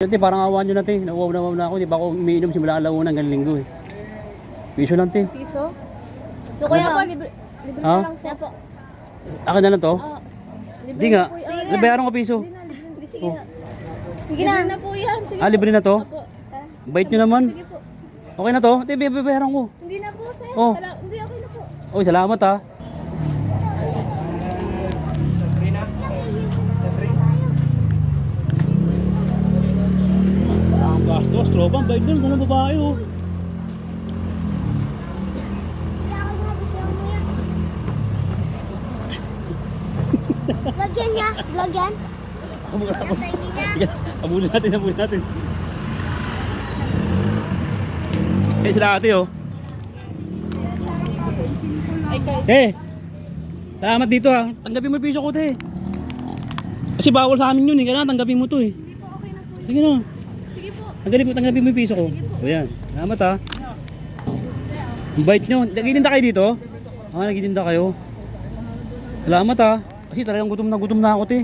Te, parang awan nyo na, te. Nauwaw na ako. Di ba ako umiinom simula alauna hanggang linggo eh. Piso lang, te. Piso? So, kuya, Ako, libre Ha? na lang po. siya po. Akin na lang to? Ah, libre Di na nga. po yan. Nabayaran ko piso. Hindi na, libre na. Sige Oh. na. Sige Libre na. na po yan. Sige Ah, libre na to? Opo. Bait nyo naman. Sige po. Okay na to? Te, bayaran ko. Hindi na po, sir. Oh. Hindi, okay na po. Oy, salamat ha. Ang gastos, tropa. Bait nun. Kung babae oh. Vlog yan niya. Vlog yan. Abulin natin. Eh, sila ate oh. Ay, kayo. Eh, salamat dito ha. Tanggapin mo yung piso ko, te. Kasi bawal sa amin yun eh. Kailangan tanggapin mo to eh. Hindi po, okay na po. Sige na. Sige po. Tanggapin mo yung piso ko. O yan. Salamat ha. Ang bait nyo. Nagtitinda kayo dito? Ah, nagtitinda kayo. Salamat ha. Kasi talagang gutom na ako, te.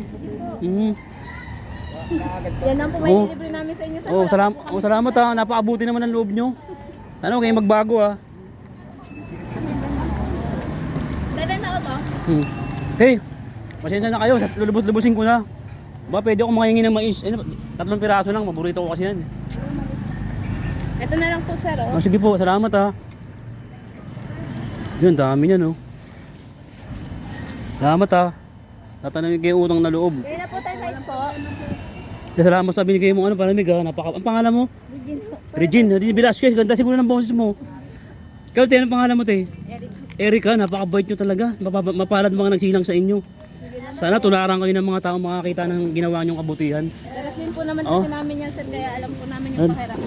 Yan lang po may Oh. libre namin sa inyo, sir. Oh, Wala po kami- salamat ha. Napakabuti naman ang loob nyo. Sana huwag kayong magbago ha. Bebenta ko to. Hey, pasensya na kayo. Lulubos-lubusin ko na. Ba, pwede akong makahingi ng mais. Eh, 3 piraso lang. Maborito ko kasi yan. Ito na lang po, sir. Oh. Oh, sige po, salamat ha. Yun, dami niyan oh. Salamat ha. Tatanungin kayo utang na loob. Gawin na po tayo size po. Salamat sa binigay mo ano, palamig ha. Ang pangalan mo? Regine po. Regine Velasquez. Ganda siguro ng boses mo. Ikaw, te, anong pangalan mo, te? Eric. Erika, napakabait nyo talaga. Mapalad mga nagsilang sa inyo. Sana tularan kayo ng mga taong makakita ng ginawa nyong kabutihan. Daras din po naman Oh. kasi namin yan, sir. Kaya alam po namin Ano? yung pakirap.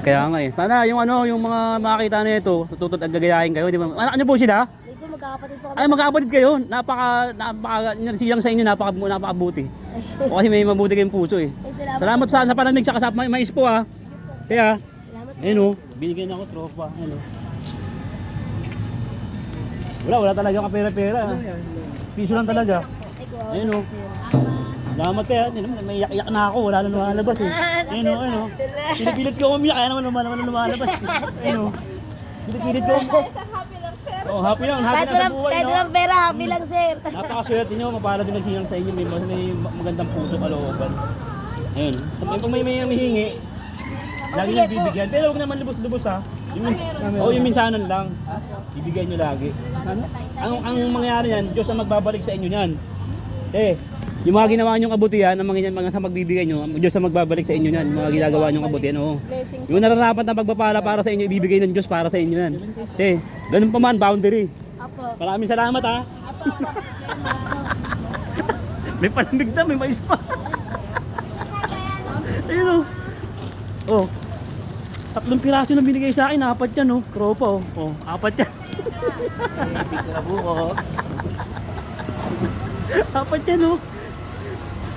Kaya nga eh. Sana yung yung mga makakita na ito, tututod at gagayahin kayo, di ba? Anak nyo po sila? Dito magkakapatid po kami. Ay, magkakapatid kayo. Napaka silang sa inyo, napakabuti. O kasi may mabuti kayong puso eh. Ay, Salamat sa palamig sa kasap mais po ha. Kaya, Salamat. ayun o, binigyan ako tropa. Ayun o. Wala talaga kapera-pera. Piso lang talaga. Ayun o. Salamat kaya, may iyak-iyak na ako, wala na lumalabas eh. Ayun o. Pinipilit ko umiyak, kaya naman lumalabas. Ayun o. Pinipilit ko umiyak. Happy lang, sir. Oh, happy lang sa buhay, Kahit no? walang pera, happy lang, sir. Napakaswerte nyo, mapala din nagsilang sa inyo, may magandang puso kalooban. Ayun, pag may hihingi, lagi nyo bibigyan. Pero huwag naman lubos-lubos ha. Yung minsanan lang, bibigyan nyo lagi. Ang mangyayari yan, Diyos ang magbabalik sa inyo yan. Yung mga ginawa nyong kabutihan, ang mga sa magbibigay nyo, Diyos ang magbabalik sa inyo yan. Yung mga ginagawa nyong kabutihan, oo. Blessing. Yung nararapat na pagpapala para sa inyo, ibibigay ng Diyos para sa inyo yan. Ganun pa man, boundary. Apo. Maraming salamat ha. May palamig na, may mais pa. Ayun o. Oh. 3 piraso na binigay sa akin, 4 yan oh. Tropa oh. Oh, 4 yan. Pizza na buko. 4 yan oh.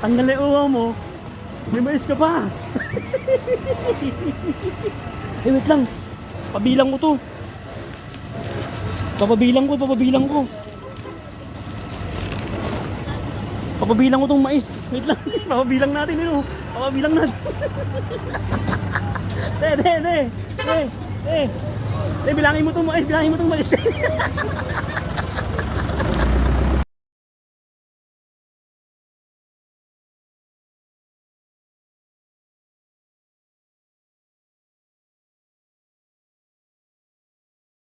Tanggal na uwa mo. May mais ka pa. Eh wait lang. Pabilang ko to. Papabilang ko. Papabilang ko tong mais. Wait lang. Papabilang natin yun oh. Papabilang natin. Bilangin mo tong mais.